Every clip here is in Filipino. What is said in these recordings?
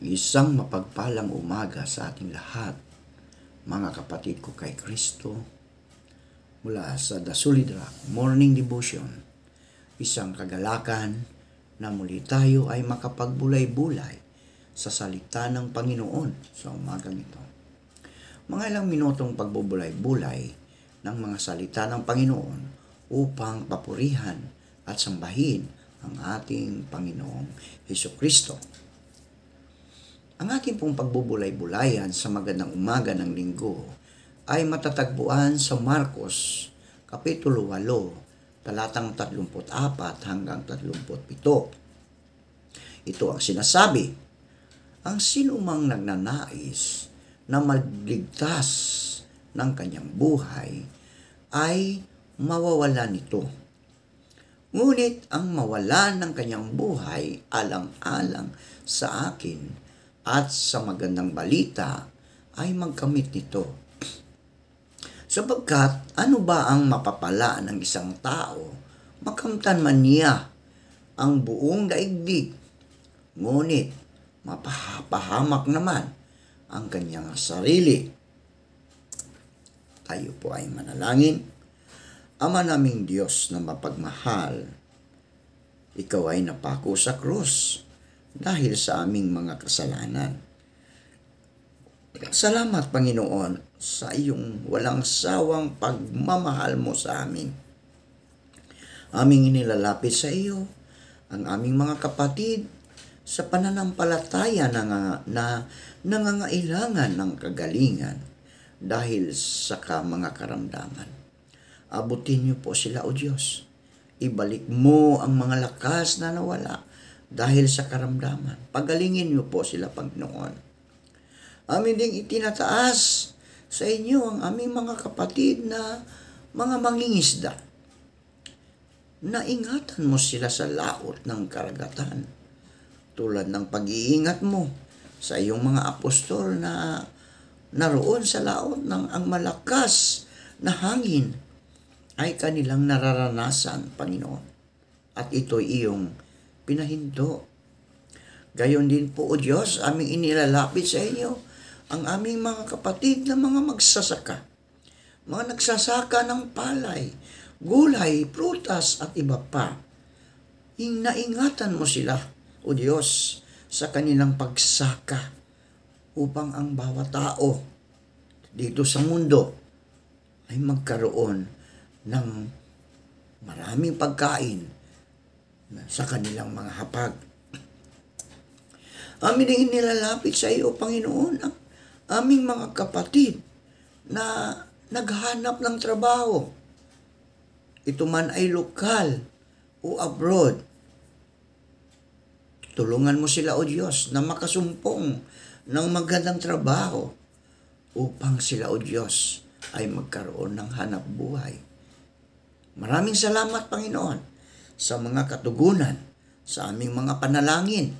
Isang mapagpalang umaga sa ating lahat, mga kapatid ko kay Kristo, mula sa The Solid Rock Morning Devotion. Isang kagalakan na muli tayo ay makapagbulay-bulay sa salita ng Panginoon sa umagang ito. Mga ilang minutong pagbubulay-bulay ng mga salita ng Panginoon upang papurihan at sambahin ang ating Panginoong Hesukristo. Ang ating pong pagbubulay-bulayan sa magandang umaga ng linggo ay matatagpuan sa Marcos, Kapitulo 8, talatang 34 hanggang 37. Ito ang sinasabi, ang sinumang nagnanais na magligtas ng kanyang buhay ay mawawalan nito. Ngunit ang mawalan ng kanyang buhay alang-alang sa akin at sa magandang balita ay magkamit nito. Sapagkat ano ba ang mapapala ng isang tao, makamtan man niya ang buong daigdig, ngunit mapahamak naman ang kanyang sarili. Tayo po ay manalangin. Ama naming Diyos na mapagmahal, Ikaw ay napako sa krus dahil sa aming mga kasalanan. Salamat, Panginoon, sa iyong walang sawang pagmamahal mo sa amin. Aming inilalapit sa iyo ang aming mga kapatid sa pananampalataya na nangangailangan ng kagalingan dahil sa mga karamdaman. Abutin niyo po sila, O Diyos. Ibalik mo ang mga lakas na nawala dahil sa karamdaman. Pagalingin niyo po sila, Panginoon. Amin ding itinataas sa inyo ang aming mga kapatid na mga mangingisda. Naingatan mo sila sa laot ng karagatan, tulad ng pag-iingat mo sa iyong mga apostol na naroon sa laot ng ang malakas na hangin ay kanilang nararanasan, Panginoon. At ito'y iyong pinahinto. Gayon din po, O Diyos, aming inilalapit sa inyo ang aming mga kapatid na mga magsasaka. Mga nagsasaka ng palay, gulay, prutas at iba pa. Naingatan mo sila, O Diyos, sa kanilang pagsaka upang ang bawat tao dito sa mundo ay magkaroon ng maraming pagkain sa kanilang mga hapag. Amin din nilalapit sa iyo, Panginoon, ang aming mga kapatid na naghanap ng trabaho. Ito man ay lokal o abroad. Tulungan mo sila, O Diyos, na makasumpong ng magandang trabaho upang sila, O Diyos, ay magkaroon ng hanap buhay. Maraming salamat, Panginoon, sa mga katugunan, sa aming mga panalangin,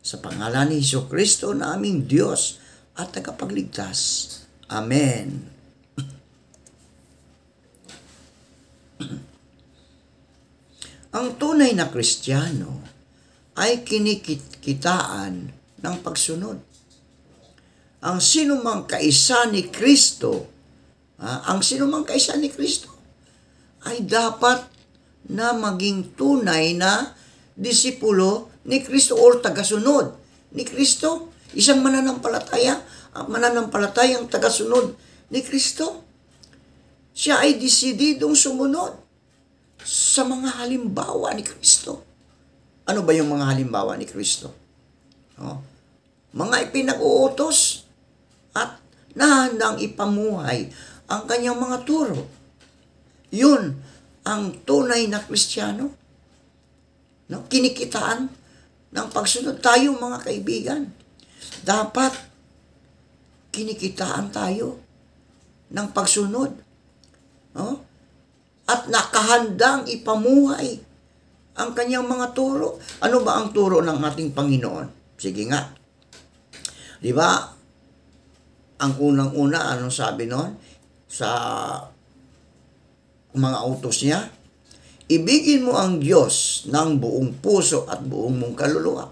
sa pangalan ni Hesukristo na aming Diyos at tagapagligtas. Amen. Ang tunay na Kristiyano ay kinikitaan ng pagsunod. Ang sinumang kaisa ni Kristo, ay dapat na maging tunay na disipulo ni Kristo o tagasunod ni Kristo. Isang mananampalatayang tagasunod ni Kristo. Siya ay desididong sumunod sa mga halimbawa ni Kristo. Ano ba yung mga halimbawa ni Kristo? Mga ipinag-uutos at nahandang ipamuhay ang kanyang mga turo. Yun ang tunay na Kristiyano. Kinikitaan ng pagsunod. Tayo, mga kaibigan, dapat kinikitaan tayo ng pagsunod. At nakahandang ipamuhay ang kanyang mga turo. Ano ba ang turo ng ating Panginoon? Sige nga. Di ba? Ang unang-una, anong sabi noon? Sa mga utos niya, ibigin mo ang Diyos ng buong puso at buong mong kaluluwa.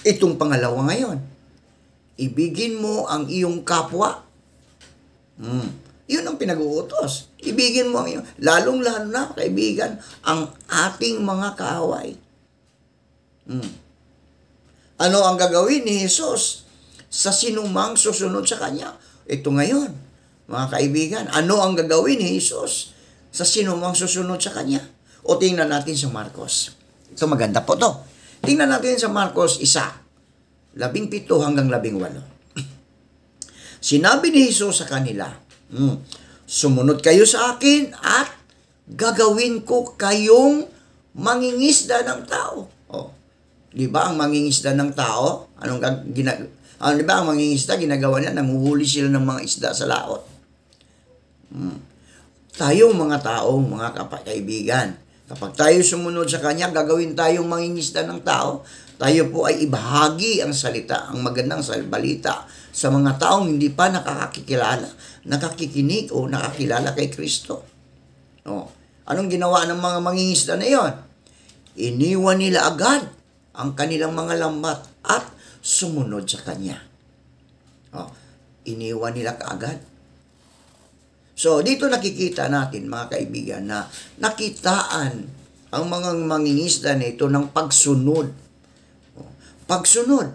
Itong pangalawa ngayon, ibigin mo ang iyong kapwa. Yun ang pinag-uutos. Ibigin mo ang iyong, lalong-lalo na, kaibigan, ang ating mga kaaway. Ano ang gagawin ni Jesus sa sinumang susunod sa Kanya? Ito ngayon, mga kaibigan, ano ang gagawin ni Jesus sa sinumang susunod sa Kanya? O tingnan natin sa Marcos. Ito maganda po to. Tingnan natin sa Marcos 1:17 hanggang 18. Sinabi ni Jesus sa kanila, sumunod kayo sa akin at gagawin ko kayong mangingisda ng tao. Di ba ang mangingisda ng tao? Di ba ang mangingisda ginagawa niya? Nanguhuli sila ng mga isda sa laot. Tayong mga tao, mga kaibigan, kapag tayo sumunod sa Kanya, gagawin tayong mangingisda ng tao. Tayo po ay ibahagi ang salita, ang magandang balita sa mga taong hindi pa nakakikinig o nakakilala kay Kristo. Anong ginawa ng mga mangingisda na iyon? Iniwan nila agad ang kanilang mga lambat at sumunod sa Kanya. Iniwan nila kaagad. So, dito nakikita natin, mga kaibigan, na nakitaan ang mga mangingisda na ito ng pagsunod. Pagsunod.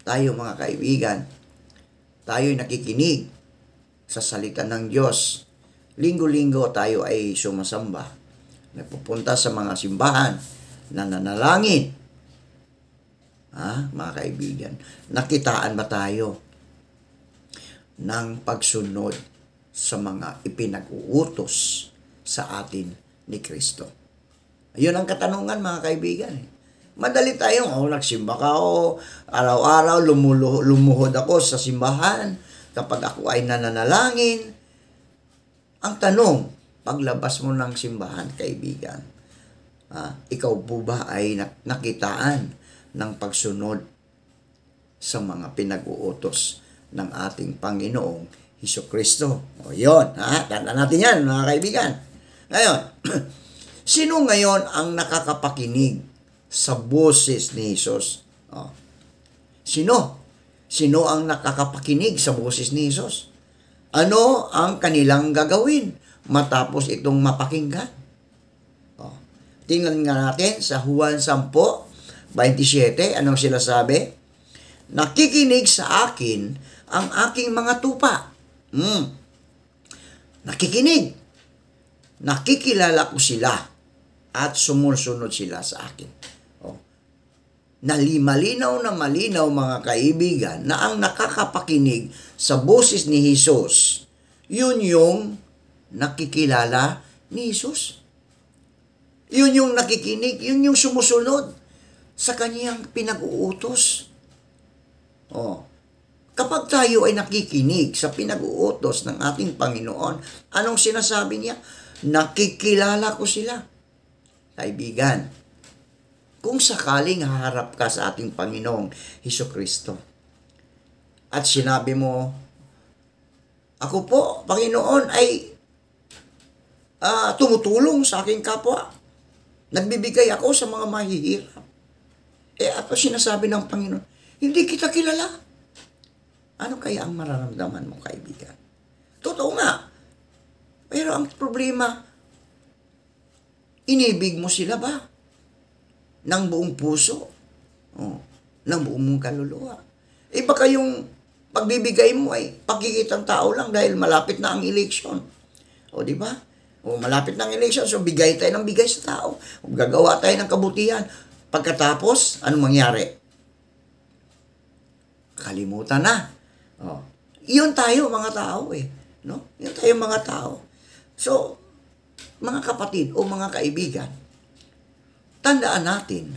Tayo, mga kaibigan, tayo'y nakikinig sa salita ng Diyos. Linggo-linggo tayo ay sumasamba. Nagpupunta sa mga simbahan, nananalangin. Mga kaibigan, nakitaan ba tayo ng pagsunod sa mga ipinag-uutos sa atin ni Kristo? Ayun ang katanungan, mga kaibigan. Madali tayong, nagsimba ka araw-araw, lumuhod ako sa simbahan kapag ako ay nananalangin. Ang tanong, paglabas mo ng simbahan, kaibigan, ikaw po ba ay nakitaan ng pagsunod sa mga pinag-uutos ng ating Panginoong Hesukristo? Yun, tanda natin yan, mga kaibigan. Ngayon, sino ngayon ang nakakapakinig sa boses ni Jesus? Sino? Sino ang nakakapakinig sa boses ni Jesus? Ano ang kanilang gagawin matapos itong mapakinggan? Tingnan nga natin sa Juan 10:27, anong sila sabi? Nakikinig sa akin ang aking mga tupa. Nakikinig. Nakikilala ko sila at sumusunod sila sa akin. Malinaw na malinaw, mga kaibigan, na ang nakakapakinig sa boses ni Jesus, yun yung nakikilala ni Jesus. Yun yung nakikinig, yun yung sumusunod sa Kanyang pinag-uutos. Kapag tayo ay nakikinig sa pinag-uutos ng ating Panginoon, anong sinasabi niya? Nakikilala ko sila. Kaibigan, kung sakaling haharap ka sa ating Panginoong Hesukristo at sinabi mo, ako po, Panginoon, ay tumutulong sa aking kapwa. Nagbibigay ako sa mga mahihirap. Ako sinasabi ng Panginoon, hindi kita kilala. Ano kaya ang mararamdaman mo, kaibigan? Totoo nga. Pero ang problema, inibig mo sila ba? Ng buong puso? Ng buong mong kaluluwa? Baka yung pagbibigay mo ay pagkikitang tao lang dahil malapit na ang eleksyon. Di ba? Malapit na ang eleksyon, so bigay tayo ng bigay sa tao. Gagawa tayo ng kabutihan. Pagkatapos, anong mangyari? Kalimutan na. Iyon tayo, mga tao no? Iyon tayo, mga tao. So, mga kapatid o mga kaibigan, tandaan natin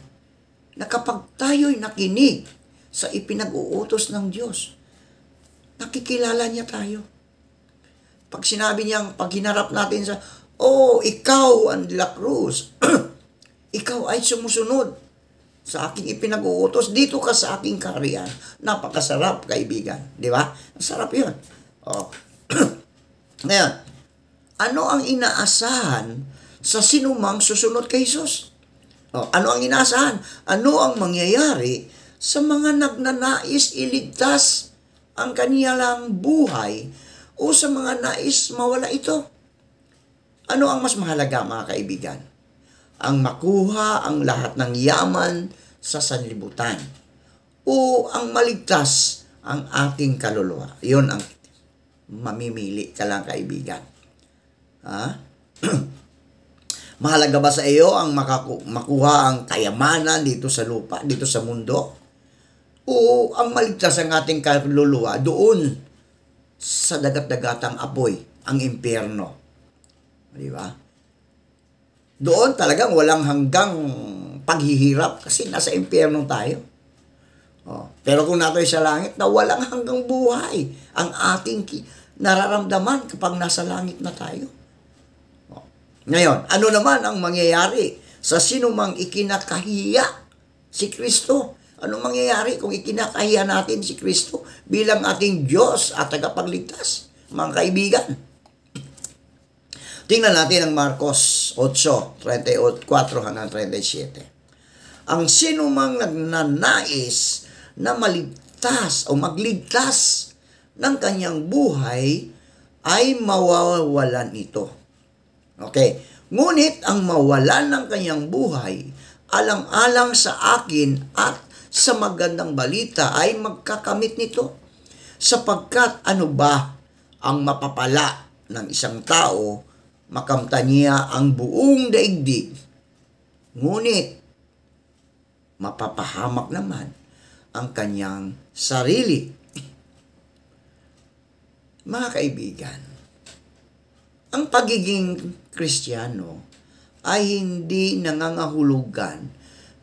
na kapag tayo'y nakinig sa ipinag-uutos ng Diyos, nakikilala niya tayo. Pag sinabi niyang, pag hinarap natin sa, ikaw ang de la Cruz, ikaw ay sumusunod sa aking ipinag-uutos, dito ka sa aking kaharian. Napakasarap, kaibigan. Di ba? Ang sarap yun. Ngayon, ano ang inaasahan sa sinumang susunod kay Jesus? Ano ang inaasahan? Ano ang mangyayari sa mga nagnanais iligtas ang kanilang buhay o sa mga nais mawala ito. Ano ang mas mahalaga, mga kaibigan? Ang makuha ang lahat ng yaman sa sanlibutan o ang maligtas ang ating kaluluwa? Yun ang mamimili ka lang, kaibigan. Ha? Mahalaga ba sa iyo ang makuha ang kayamanan dito sa lupa, dito sa mundo? O ang maligtas ang ating kaluluwa doon sa dagat-dagatang apoy, ang impyerno? Di ba? Doon talagang walang hanggang paghihirap kasi nasa impyerno tayo. Pero kung nato'y sa langit, na walang hanggang buhay ang ating nararamdaman kapag nasa langit na tayo. Ngayon, ano naman ang mangyayari sa sinumang ikinakahiya si Kristo? Anong mangyayari kung ikinakahiya natin si Kristo bilang ating Diyos at tagapagligtas, mga kaibigan? Tingnan natin ang Marcos 8:34 hanggang 37. Ang sinumang nagnanais na maligtas o magligtas ng kanyang buhay ay mawawalan ito. Okay. Ngunit ang mawalan ng kanyang buhay, alang-alang sa akin at sa magandang balita ay magkakamit nito. Sapagkat ano ba ang mapapala ng isang tao, makamtan niya ang buong daigdig, ngunit mapapahamak naman ang kanyang sarili. Mga kaibigan, ang pagiging Kristiyano ay hindi nangangahulugan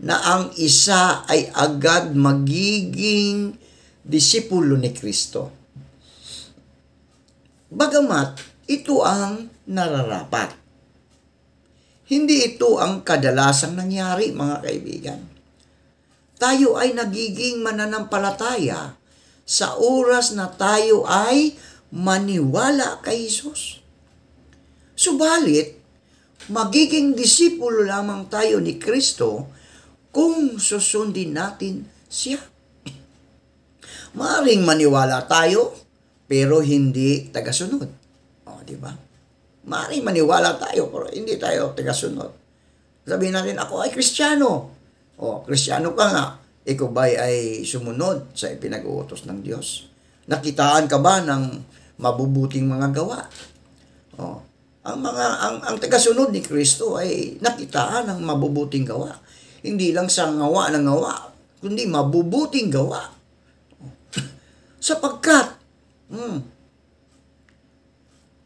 na ang isa ay agad magiging disipulo ni Kristo. Bagamat ito ang nararapat. Hindi ito ang kadalasang nangyari, mga kaibigan. Tayo ay nagiging mananampalataya sa oras na tayo ay maniwala kay Jesus. Subalit, magiging disipulo lamang tayo ni Kristo kung susundin natin siya. Maaring maniwala tayo, pero hindi tagasunod. Di ba? Maaring maniwala tayo, pero hindi tayo tagasunod. Sabihin natin, ako ay Kristiyano. Kristiyano ka nga. Ikaw ba ay sumunod sa ipinag-uutos ng Diyos? Nakitaan ka ba ng mabubuting mga gawa? Ang tagasunod ni Kristo ay nakitaan ng mabubuting gawa. Hindi lang sa ngawa ng ngawa, kundi mabubuting gawa. Sapagkat,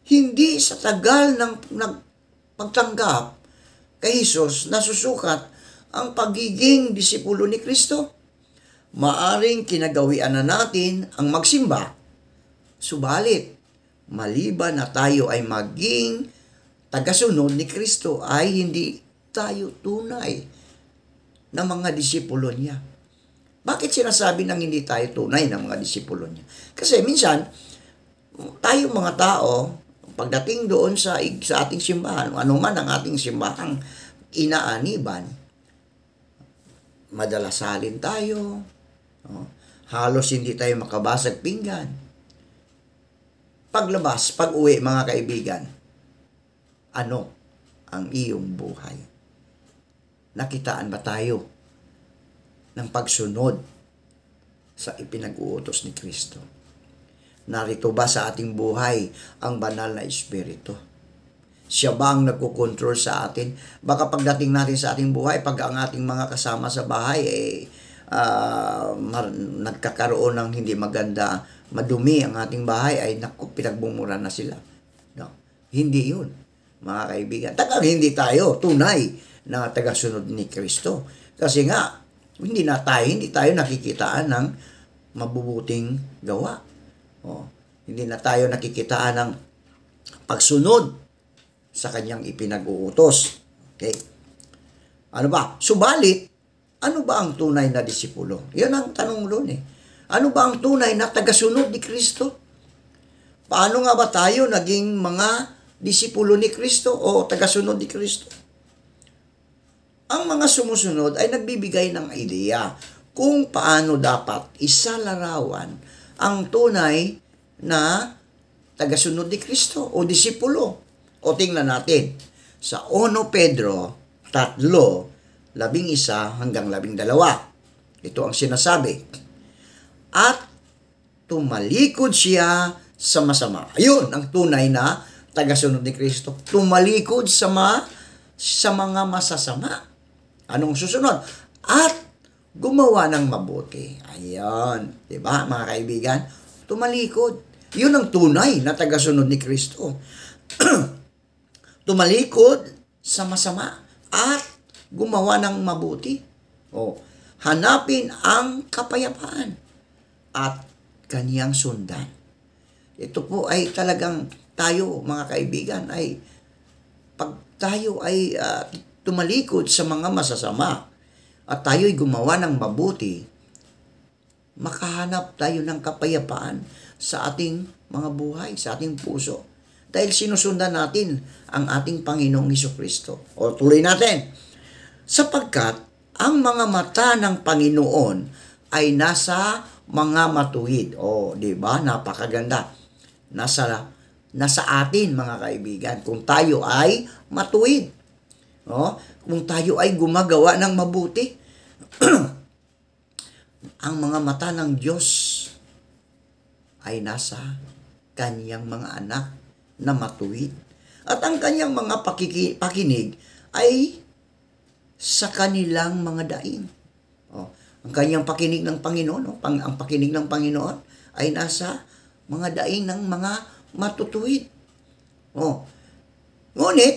hindi sa tagal ng pagtanggap kay Jesus nasusukat ang pagiging disipulo ni Kristo. Maaring kinagawian na natin ang magsimba, subalit maliban na tayo ay maging tagasunod ni Kristo ay hindi tayo tunay na mga disipulo niya. Bakit sinasabi nang hindi tayo tunay na mga disipulo niya? Kasi minsan, tayo mga tao, pagdating doon sa ating simbahan, ano man ang ating simbahang inaaniban, madalasalin tayo, halos hindi tayo makabasag pinggan. Paglabas, pag-uwi, mga kaibigan, ano ang iyong buhay? Nakitaan ba tayo ng pagsunod sa ipinag-uutos ni Kristo? Narito ba sa ating buhay ang banal na Espiritu? Siya ba ang nagkukontrol sa atin? Baka pagdating natin sa ating buhay, pag ang ating mga kasama sa bahay nagkakaroon ng hindi maganda, madumi ang ating bahay, ay naku, pinagbumura na sila. No? Hindi yun, mga kaibigan. Tagang hindi tayo tunay na tagasunod ni Kristo. Kasi nga, hindi tayo nakikitaan ng mabubuting gawa. Hindi na tayo nakikitaan ng pagsunod sa kanyang ipinag-uutos. Okay? Ano ba? Subalit, ano ba ang tunay na disipulo? Yan ang tanong doon eh. Ano ba ang tunay na tagasunod ni Kristo? Paano nga ba tayo naging mga disipulo ni Kristo o tagasunod ni Kristo? Ang mga sumusunod ay nagbibigay ng ideya kung paano dapat isalarawan ang tunay na tagasunod ni Kristo o disipulo. O tingnan natin, sa 1 Pedro 3:11 hanggang 12. Ito ang sinasabi. At tumalikod siya sa masama. Ayun, ang tunay na tagasunod ni Kristo. Tumalikod sa mga masasama. Anong susunod? At gumawa ng mabuti. Ayun. Diba, mga kaibigan? Tumalikod. Yun ang tunay na tagasunod ni Kristo. Tumalikod sa masama at gumawa ng mabuti. Hanapin ang kapayapaan at kaniyang sundan. Ito po ay talagang tayo, mga kaibigan, ay pag tayo ay tumalikod sa mga masasama at tayo'y gumawa ng mabuti, makahanap tayo ng kapayapaan sa ating mga buhay, sa ating puso. Dahil sinusundan natin ang ating Panginoong Hesukristo. O tuloy natin. Sapagkat ang mga mata ng Panginoon ay nasa mga matuwid. Di ba? Napakaganda. Nasa atin, mga kaibigan, kung tayo ay matuwid. Kung tayo ay gumagawa ng mabuti. Ang mga mata ng Diyos ay nasa kaniyang mga anak na matuwid. At ang kanyang mga pakinig ay sa kanilang mga daing. Ang kanyang pakinig ng Panginoon, ang pakinig ng Panginoon ay nasa mga daing ng mga matutuwid. Ngunit,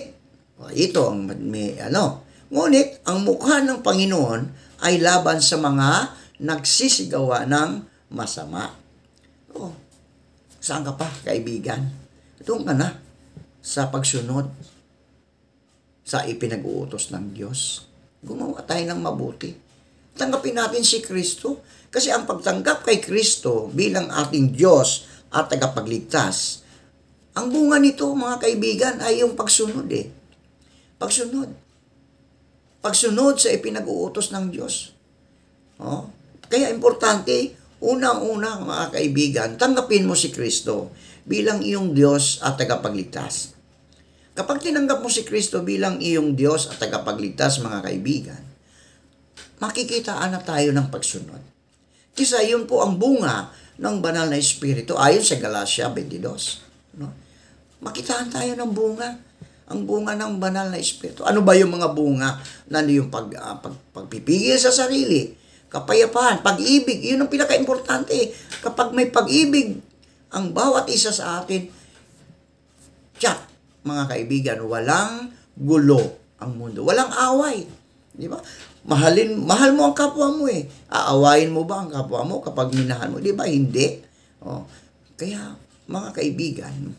ito ang ngunit ang mukha ng Panginoon ay laban sa mga nagsisigawa ng masama. Saan ka pa, kaibigan? Doon ka na sa pagsunod sa ipinag-uutos ng Diyos. Gumawa tayo ng mabuti. Tanggapin natin si Kristo. Kasi ang pagtanggap kay Kristo bilang ating Diyos at tagapagligtas, ang bunga nito, mga kaibigan, ay yung pagsunod Pagsunod. Pagsunod sa ipinag-uutos ng Diyos. Kaya importante, unang-una, mga kaibigan, tanggapin mo si Kristo bilang iyong Diyos at tagapagligtas. Kapag tinanggap mo si Kristo bilang iyong Diyos at tagapagligtas, mga kaibigan, makikitaan na tayo ng pagsunod. Kisa yun po ang bunga ng banal na Espiritu ayon sa Galatia 22. Makitaan tayo ng bunga. Ang bunga ng banal na Espiritu. Ano ba yung mga bunga? Yung pagpipigil sa sarili, kapayapaan, pag-ibig. Yun ang pinaka-importante. Kapag may pag-ibig, ang bawat isa sa atin, mga kaibigan, walang gulo ang mundo. Walang away. Di ba? Mahal mo ang kapwa mo Aawayin mo ba ang kapwa mo kapag minahal mo? Di ba? Hindi. Kaya, mga kaibigan,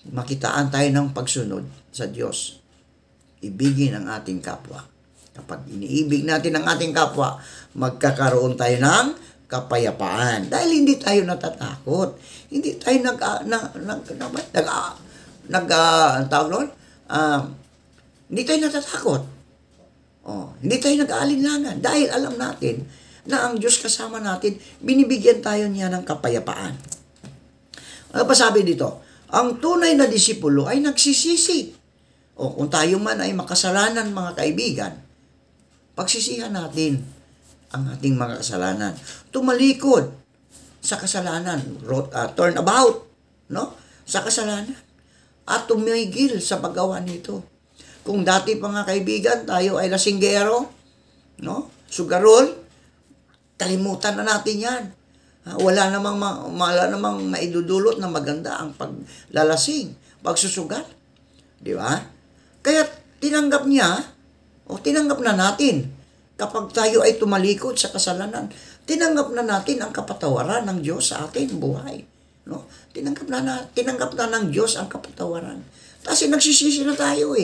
makitaan tayo ng pagsunod sa Diyos. Ibigin ang ating kapwa. Kapag iniibig natin ang ating kapwa, magkakaroon tayo ng kapayapaan. Dahil hindi tayo natatakot. Hindi tayo hindi tayo natatakot. Hindi tayo nag-aalinlangan. Dahil alam natin na ang Diyos kasama natin, binibigyan tayo niya ng kapayapaan. Ano pa sabi dito? Ang tunay na disipulo ay nagsisisi. Kung tayo man ay makasalanan, mga kaibigan, pagsisihan natin ang ating mga kasalanan. Tumalikod sa kasalanan. Turn about, sa kasalanan. At tumigil sa paggawa nito. Kung dati pa, mga kaibigan, tayo ay lasinggero, sugarol, kalimutan na natin yan. Wala namang maidudulot na maganda ang paglalasing, pagsusugal. Di ba? Kaya tinanggap na natin. Kapag tayo ay tumalikod sa kasalanan, tinanggap na natin ang kapatawaran ng Diyos sa ating buhay. Tinanggap na ng Diyos ang kapatawaran. Kasi nagsisisi na tayo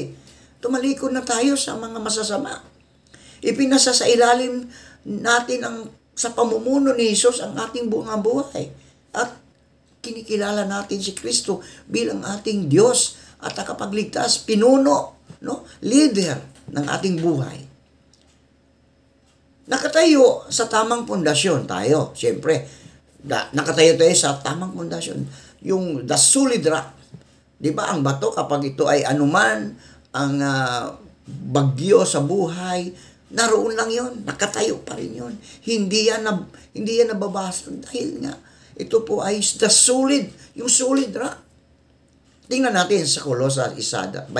Tumalikod na tayo sa mga masasama. Ipinasa sa ilalim natin sa pamumuno ni Jesus ang ating buong buhay. At kinikilala natin si Kristo bilang ating Diyos at tagapagligtas, pinuno, leader ng ating buhay. Nakatayo sa tamang pundasyon tayo. Siyempre, nakatayo tayo sa tamang pundasyon. Yung the solid rock. Di ba, ang bato kapag ito ay anuman, ang bagyo sa buhay, naroon lang yon, nakatayo pa rin yon. Hindi yan nababasag dahil nga, ito po ay the solid, yung solid rock. Tingnan natin sa Kolosas 1:23,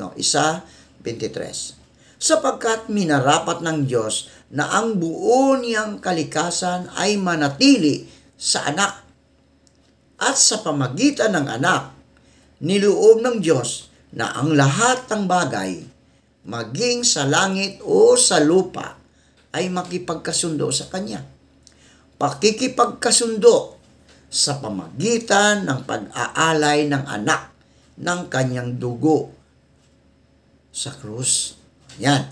no? 1:23. Sapagkat minarapat ng Diyos na ang buo niyang kalikasan ay manatili sa anak. At sa pamagitan ng anak, niloob ng Diyos na ang lahat ng bagay, maging sa langit o sa lupa, ay makipagkasundo sa Kanya. Pakikipagkasundo sa pamagitan ng pag-aalay ng anak ng Kanyang dugo sa krus. Yan.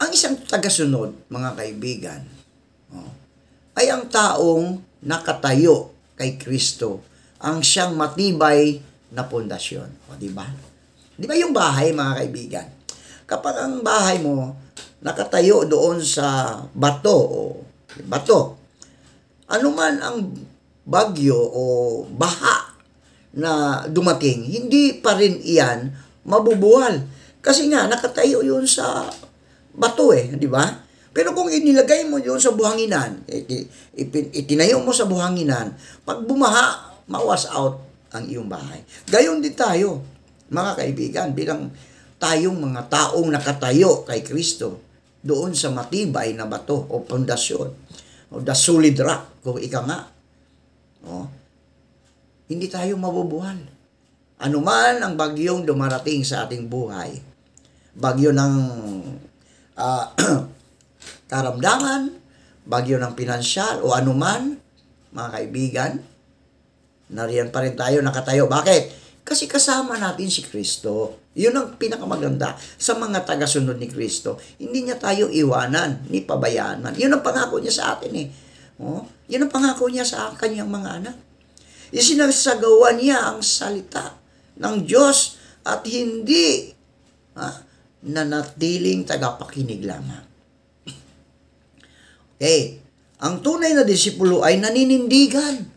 Ang isang tagasunod, mga kaibigan, ay ang taong nakatayo kay Kristo, ang siyang matibay na pundasyon. O, di ba? Di ba yung bahay, mga kaibigan? Kapag ang bahay mo nakatayo doon sa bato, anuman ang bagyo o baha na dumating, hindi pa rin iyan mabubuwal. Kasi nga, nakatayo yun sa bato di ba? Pero kung inilagay mo yun sa buhanginan, itinayo mo sa buhanginan, pag bumaha, mawas out ang iyong bahay. Gayon din tayo, mga kaibigan, bilang tayong mga taong nakatayo kay Kristo, doon sa matibay na bato o pundasyon, o the solid rock, kung ika nga. Hindi tayo mabubuwal. Anuman ang bagyong dumarating sa ating buhay, bagyo ng karamdaman, bagyo ng pinansyal, o anuman, mga kaibigan, nariyan pa rin tayo nakatayo. Bakit? Kasi kasama natin si Kristo. Yun ang pinakamaganda sa mga tagasunod ni Kristo. Hindi niya tayo iwanan, ni pabayaan man. Yun ang pangako niya sa atin Yun ang pangako niya sa kanyang mga anak. Isinasagawa niya ang salita ng Diyos at hindi nanatiling tagapakinig lamang. Okay. Ang tunay na disipulo ay naninindigan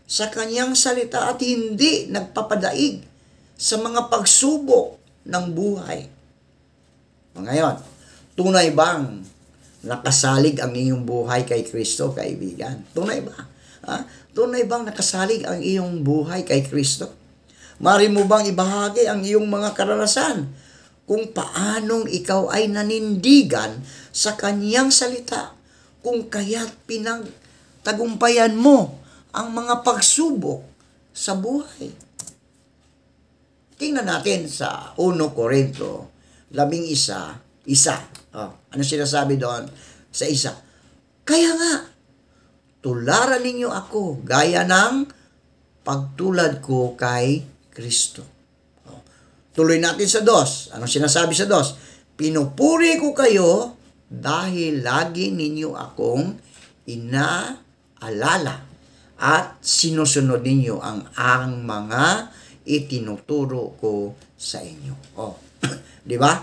sa kanyang salita at hindi nagpapadaig sa mga pagsubok ng buhay. Ngayon, tunay bang nakasalig ang iyong buhay kay Kristo, kaibigan? Tunay ba? Tunay bang nakasalig ang iyong buhay kay Kristo? Mari mo bang ibahagi ang iyong mga karanasan kung paanong ikaw ay nanindigan sa kanyang salita, kung kaya't pinagtagumpayan mo ang mga pagsubok sa buhay? Tingnan natin sa 1 Korinto 11:1. Ano sinasabi doon sa 1? Kaya nga, tularan ninyo ako gaya ng pagtulad ko kay Kristo. Tuloy natin sa 2. Anong sinasabi sa 2? Pinupuri ko kayo dahil lagi ninyo akong inaalala at sinusunod ninyo ang mga itinuturo ko sa inyo. Di ba?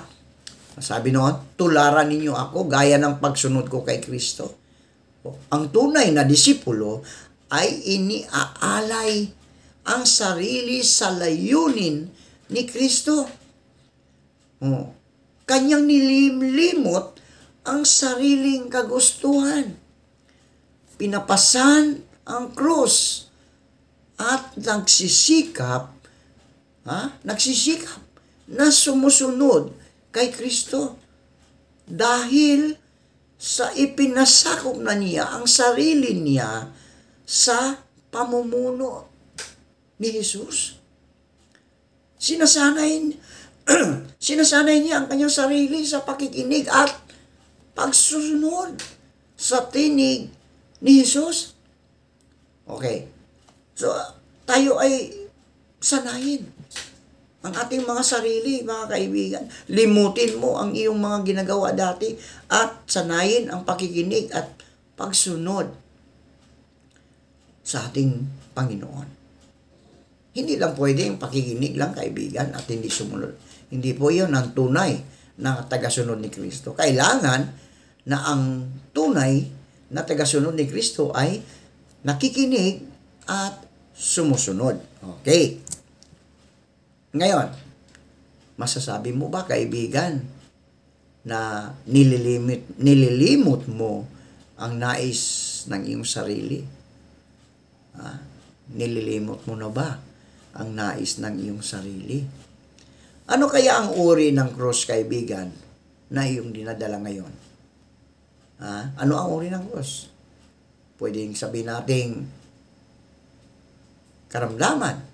Sabi noon, tularan ninyo ako gaya ng pagsunod ko kay Kristo. Ang tunay na disipulo ay iniaalay ang sarili sa layunin ni Kristo. Kanyang nilimlimot ang sariling kagustuhan. Pinapasan ang krus at nagsisikap na sumusunod kay Kristo dahil sa ipinasakop na niya ang sarili niya sa pamumuno ni Jesus. Sinasanay niya ang kanyang sarili sa pakikinig at pagsusunod sa tinig ni Jesus. Okay. So, tayo ay sanayin ang ating mga sarili, mga kaibigan. Limutin mo ang iyong mga ginagawa dati at sanayin ang pakikinig at pagsunod sa ating Panginoon. Hindi lang pwede yung pakikinig lang, kaibigan, at hindi sumunod. Hindi po yun ang tunay na tagasunod ni Kristo. Kailangan na ang tunay na tagasunod ni Kristo ay nakikinig at sumusunod. Okay. Ngayon, masasabi mo ba, kaibigan, na nililimot mo ang nais ng iyong sarili? Nililimot mo na ba ang nais ng iyong sarili? Ano kaya ang uri ng cross, kaibigan, na iyong dinadala ngayon? Ano ang uri ng cross? Pwedeng sabihin nating karamdaman,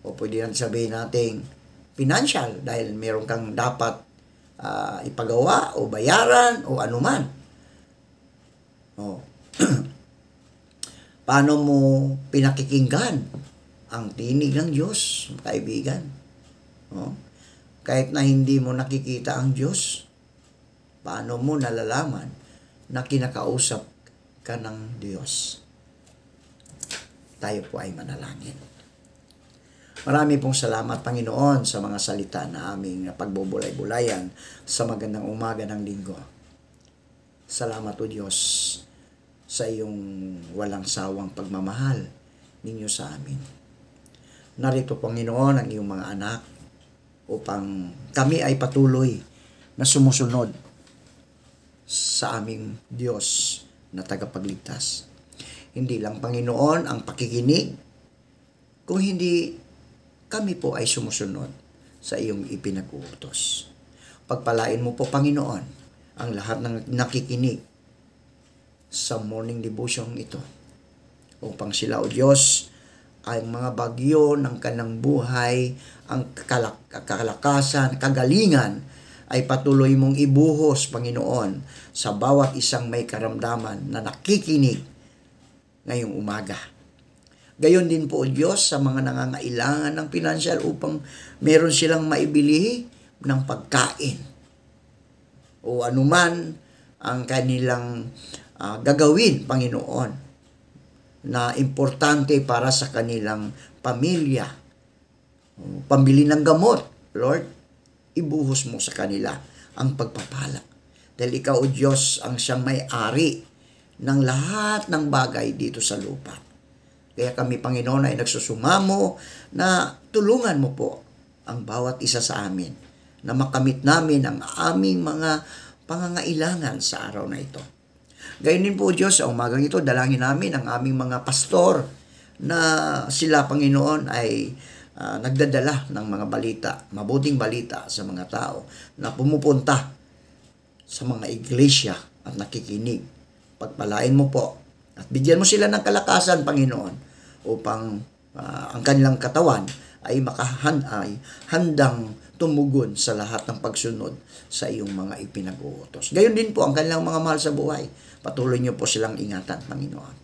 o pwede natin sabihin nating financial, dahil meron kang dapat ipagawa o bayaran o anuman. Paano mo pinakikinggan ang tinig ng Diyos, kaibigan? Kahit na hindi mo nakikita ang Diyos, paano mo nalalaman na kinakausap ka ng Diyos? Tayo po ay manalangin. Marami pong salamat, Panginoon, sa mga salita na aming pagbubulay-bulayan sa magandang umaga ng linggo. Salamat, O Diyos, sa iyong walang sawang pagmamahal ninyo sa amin. Narito, Panginoon, ang iyong mga anak upang kami ay patuloy na sumusunod sa aming Diyos na tagapagligtas. Hindi lang, Panginoon, ang pakikinig, kung hindi kami po ay sumusunod sa iyong ipinag-uutos. Pagpalain mo po, Panginoon, ang lahat ng nakikinig sa morning devotion ito, upang sila, O Diyos, ay mga bagyo ng kanang buhay, ang kalakasan, kagalingan, ay patuloy mong ibuhos, Panginoon, sa bawat isang may karamdaman na nakikinig ngayong umaga. Gayon din po, O Diyos, sa mga nangangailangan ng financial upang meron silang maibili ng pagkain o anuman ang kanilang gagawin, Panginoon, na importante para sa kanilang pamilya, pambili ng gamot. Lord, ibuhos mo sa kanila ang pagpapala. Dahil ikaw, O Diyos, ang siyang may-ari ng lahat ng bagay dito sa lupa. Kaya kami, Panginoon, ay nagsusumamo na tulungan mo po ang bawat isa sa amin na makamit namin ang aming mga pangangailangan sa araw na ito. Gayon din po, Diyos, sa umagang ito, dalangin namin ang aming mga pastor na sila, Panginoon, ay nagdadala ng mga balita, mabuting balita sa mga tao na pumupunta sa mga iglesia at nakikinig. Pagpalain mo po at bigyan mo sila ng kalakasan, Panginoon, upang ang kanilang katawan ay handang tumugon sa lahat ng pagsunod sa iyong mga ipinag-uutos. Gayon din po ang kanilang mga mahal sa buhay. Patuloy niyo po silang ingatan, Panginoon.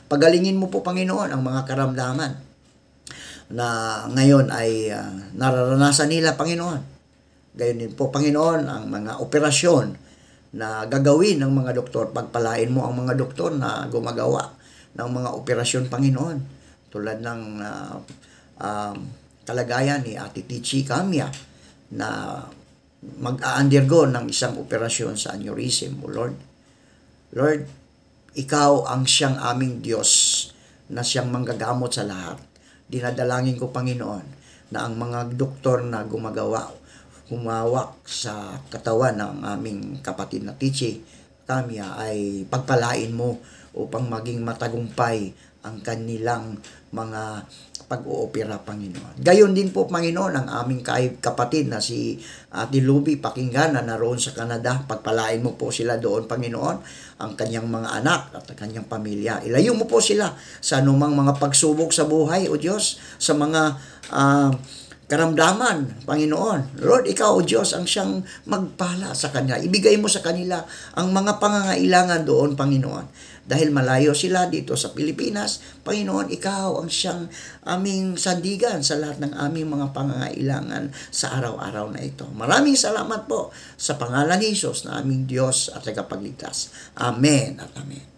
Pagalingin mo po, Panginoon, ang mga karamdaman na ngayon ay nararanasan nila, Panginoon. Gayon din po, Panginoon, ang mga operasyon na gagawin ng mga doktor. Pagpalain mo ang mga doktor na gumagawa ng mga operasyon, Panginoon. Tulad ng kalagayan ni Ate Tichi Camia na mag-undergo ng isang operasyon sa aneurysm, O Lord. Lord, ikaw ang siyang aming Diyos na siyang manggagamot sa lahat. Dinadalangin ko, Panginoon, na ang mga doktor na humawak sa katawan ng aming kapatid na Tichi Camia ay pagpalain mo upang maging matagumpay ang kanilang mga pag-oopera, Panginoon. Gayon din po, Panginoon, ang aming kapatid na si Ate Luby Pakinggan na naroon sa Canada. Pagpalain mo po sila doon, Panginoon, ang kanyang mga anak at ang kanyang pamilya. Ilayo mo po sila sa anumang mga pagsubok sa buhay, O Diyos, sa mga karamdaman, Panginoon. Lord, ikaw, O Diyos, ang siyang magpala sa kanila. Ibigay mo sa kanila ang mga pangangailangan doon, Panginoon. Dahil malayo sila dito sa Pilipinas, Panginoon, ikaw ang siyang aming sandigan sa lahat ng aming mga pangangailangan sa araw-araw na ito. Maraming salamat po sa pangalan ni Jesus na aming Diyos at tagapagligtas. Amen at amen.